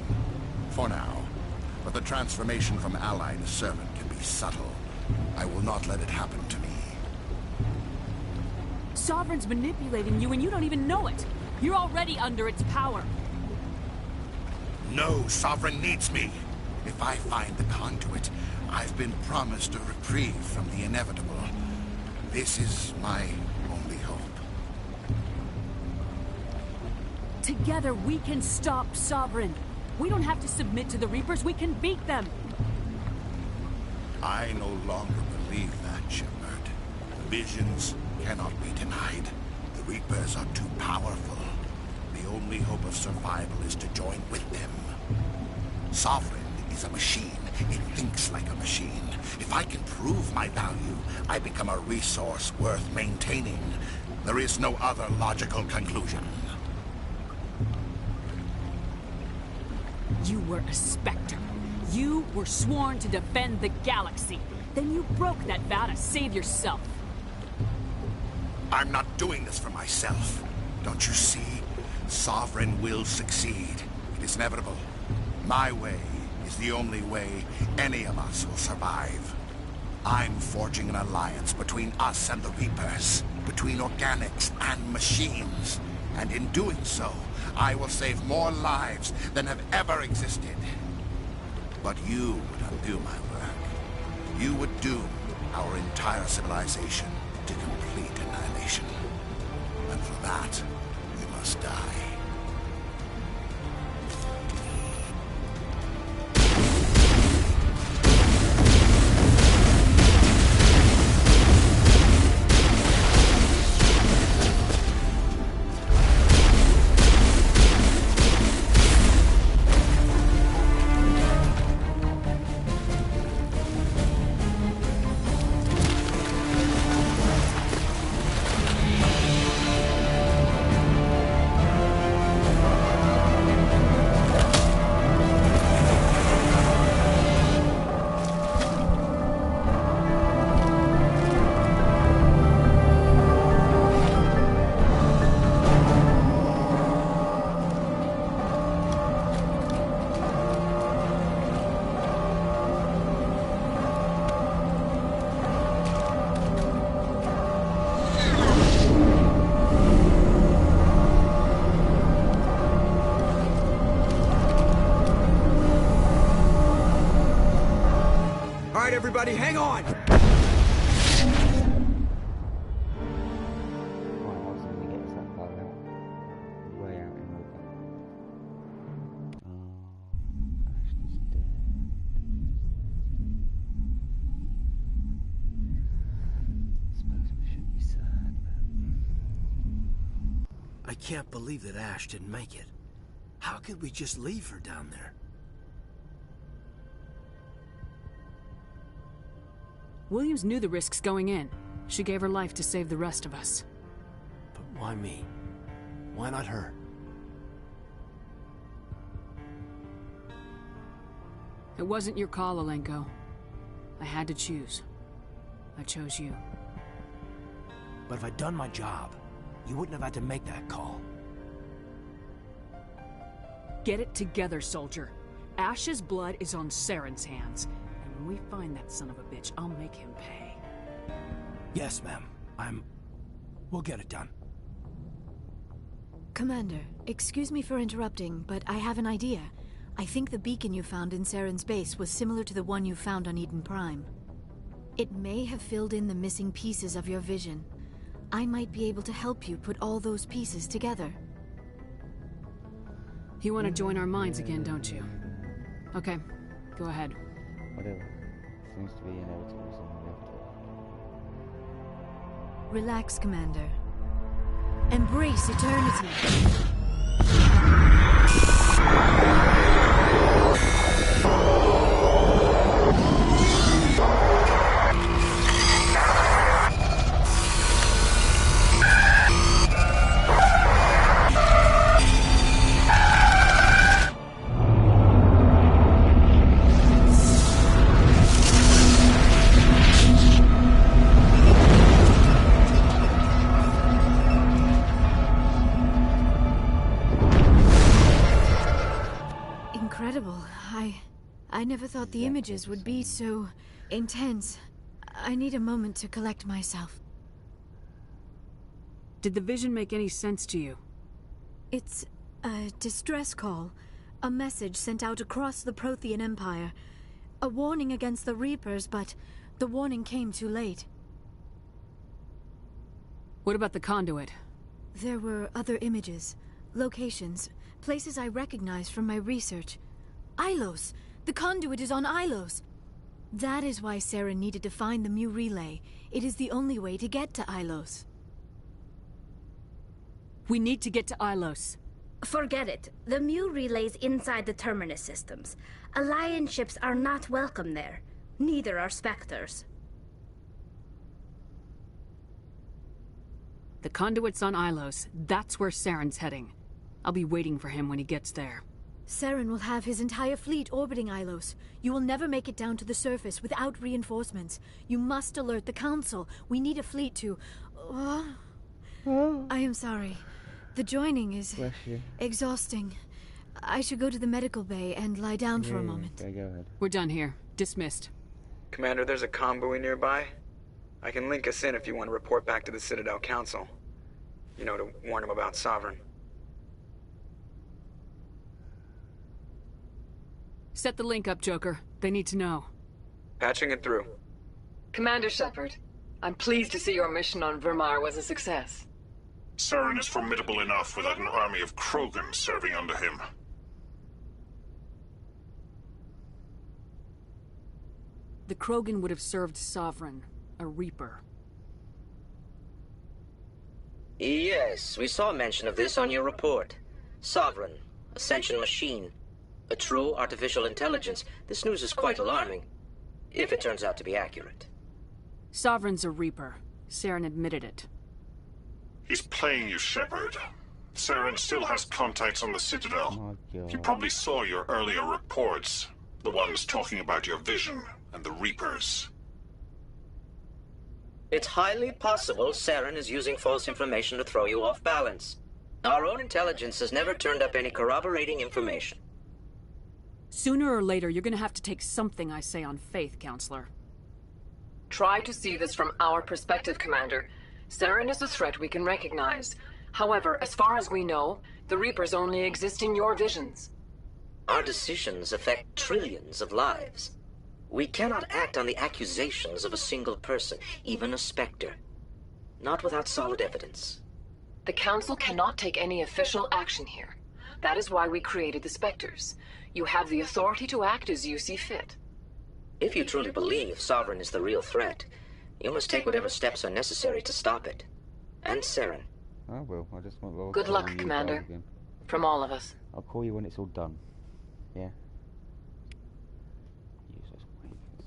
for now. But the transformation from ally to servant can be subtle. I will not let it happen to me. Sovereign's manipulating you and you don't even know it. You're already under its power. No, Sovereign needs me. If I find the conduit, I've been promised a reprieve from the inevitable. This is my only hope. Together we can stop Sovereign. We don't have to submit to the Reapers, we can beat them. I no longer believe that, Shepard. Visions cannot be denied. The Reapers are too powerful. The only hope of survival is to join with them. Sovereign is a machine. It thinks like a machine. If I can prove my value, I become a resource worth maintaining. There is no other logical conclusion. You were a Spectre. You were sworn to defend the galaxy. Then you broke that vow to save yourself. I'm not doing this for myself. Don't you see? Sovereign will succeed. It is inevitable. My way is the only way any of us will survive. I'm forging an alliance between us and the Reapers, between organics and machines. And in doing so, I will save more lives than have ever existed. But you would undo my work. You would doom our entire civilization to complete annihilation. And for that, we must die. Everybody, hang on! I can't believe that Ash didn't make it. How could we just leave her down there? Williams knew the risks going in. She gave her life to save the rest of us. But why me? Why not her? It wasn't your call, Alenko. I had to choose. I chose you. But if I'd done my job, you wouldn't have had to make that call. Get it together, soldier. Ash's blood is on Saren's hands. When we find that son of a bitch, I'll make him pay. Yes, ma'am. We'll get it done. Commander, excuse me for interrupting, but I have an idea. I think the beacon you found in Saren's base was similar to the one you found on Eden Prime. It may have filled in the missing pieces of your vision. I might be able to help you put all those pieces together. You want to join our minds again, don't you? Okay, go ahead. Whatever. Seems to be inevitable, so inevitable. Relax, Commander. Embrace eternity. incredible. I never thought the images would be so intense. I need a moment to collect myself. Did the vision make any sense to you? It's a distress call. A message sent out across the Prothean Empire. A warning against the Reapers, but the warning came too late. What about the conduit? There were other images, locations, places I recognized from my research. Ilos! The conduit is on Ilos! That is why Saren needed to find the Mu relay. It is the only way to get to Ilos. We need to get to Ilos. Forget it. The Mu relay's inside the Terminus systems. Alliance ships are not welcome there. Neither are Spectres. The conduit's on Ilos. That's where Saren's heading. I'll be waiting for him when he gets there. Saren will have his entire fleet orbiting Ilos. You will never make it down to the surface without reinforcements. You must alert the Council. We need a fleet to... I am sorry. The joining is exhausting. I should go to the medical bay and lie down for a moment. Okay, go ahead. We're done here. Dismissed. Commander, there's a convoy nearby. I can link us in if you want to report back to the Citadel Council. You know, to warn them about Sovereign. Set the link up, Joker. They need to know. Patching it through. Commander Shepard, I'm pleased to see your mission on Vermar was a success. Saren is formidable enough without an army of Krogan serving under him. The Krogan would have served Sovereign, a Reaper. Yes, we saw mention of this on your report. Sovereign, Ascension machine, a true artificial intelligence. This news is quite alarming, if it turns out to be accurate. Sovereign's a Reaper. Saren admitted it. He's playing you, Shepard. Saren still has contacts on the Citadel. You probably saw your earlier reports. The ones talking about your vision and the Reapers. It's highly possible Saren is using false information to throw you off balance. Our own intelligence has never turned up any corroborating information. Sooner or later, you're gonna have to take something I say on faith, Counselor. Try to see this from our perspective, Commander. Saren is a threat we can recognize. However, as far as we know, the Reapers only exist in your visions. Our decisions affect trillions of lives. We cannot act on the accusations of a single person, even a Spectre. Not without solid evidence. The Council cannot take any official action here. That is why we created the Spectres. You have the authority to act as you see fit. If you truly believe Sovereign is the real threat, you must take whatever steps are necessary to stop it. And Saren. I will. I just want Good luck, Commander. From all of us. I'll call you when it's all done. Yeah? Useless wankers.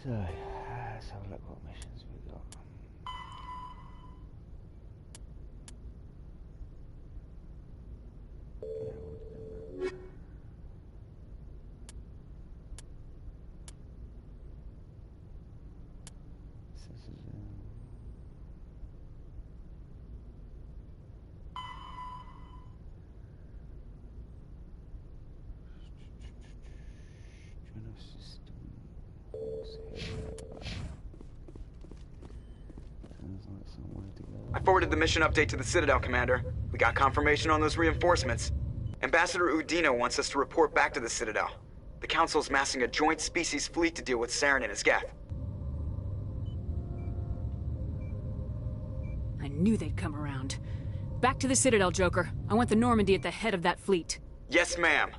So, let's have a look what missions we got. I forwarded the mission update to the Citadel, Commander. We got confirmation on those reinforcements. Ambassador Udino wants us to report back to the Citadel. The Council's massing a joint species fleet to deal with Saren and his Geth. I knew they'd come around. Back to the Citadel, Joker. I want the Normandy at the head of that fleet. Yes, ma'am.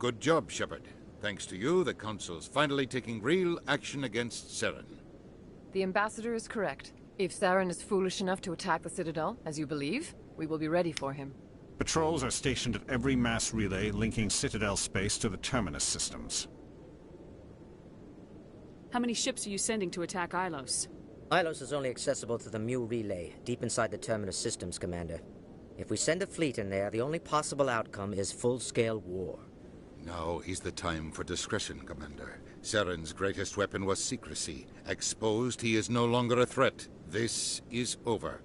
Good job, Shepard. Thanks to you, the Council's finally taking real action against Saren. The Ambassador is correct. If Saren is foolish enough to attack the Citadel, as you believe, we will be ready for him. Patrols are stationed at every mass relay linking Citadel space to the Terminus systems. How many ships are you sending to attack Ilos? Ilos is only accessible to the Mu relay, deep inside the Terminus systems, Commander. If we send a fleet in there, the only possible outcome is full-scale war. Now is the time for discretion, Commander. Saren's greatest weapon was secrecy. Exposed, he is no longer a threat. This is over.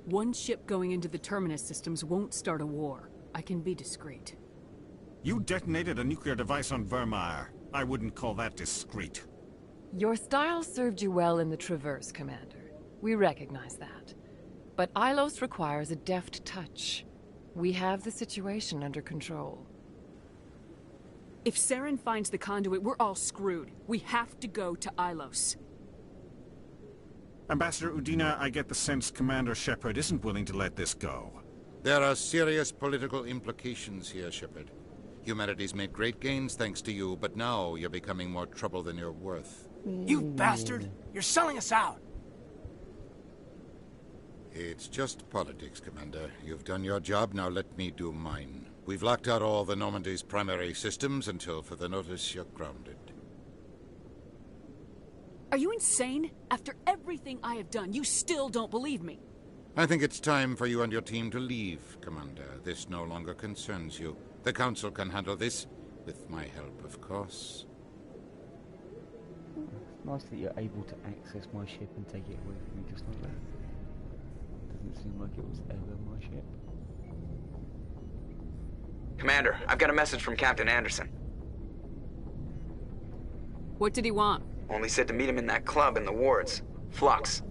One ship going into the Terminus systems won't start a war. I can be discreet. You detonated a nuclear device on Vermeer. I wouldn't call that discreet. Your style served you well in the Traverse, Commander. We recognize that. But Ilos requires a deft touch. We have the situation under control. If Saren finds the conduit, we're all screwed. We have to go to Ilos. Ambassador Udina, I get the sense Commander Shepard isn't willing to let this go. There are serious political implications here, Shepard. Humanity's made great gains thanks to you, but now you're becoming more trouble than you're worth. You bastard! You're selling us out! It's just politics, Commander. You've done your job, now let me do mine. We've locked out all the Normandy's primary systems until further notice you're grounded. Are you insane? After everything I have done, you still don't believe me. I think it's time for you and your team to leave, Commander. This no longer concerns you. The Council can handle this, with my help, of course. It's nice that you're able to access my ship and take it away from me just like that. Doesn't seem like it was ever my ship. Commander, I've got a message from Captain Anderson. What did he want? Only said to meet him in that club in the wards. Flux.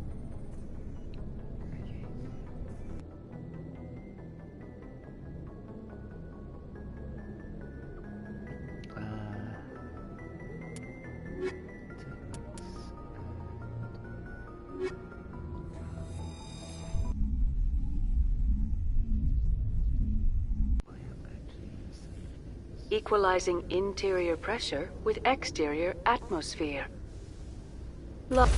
Equalizing interior pressure with exterior atmosphere. Logged.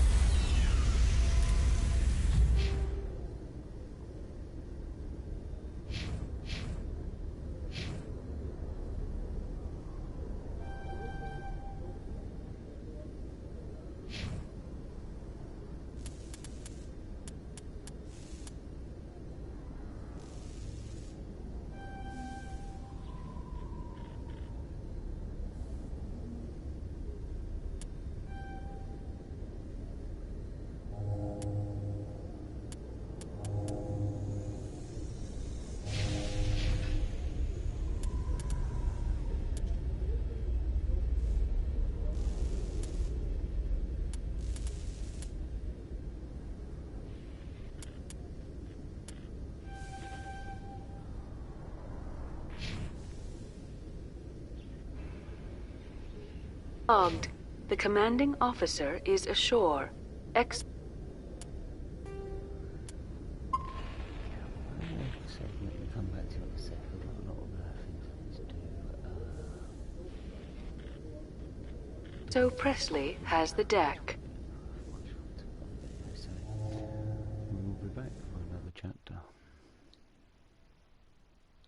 The commanding officer is ashore. So Presley has the deck.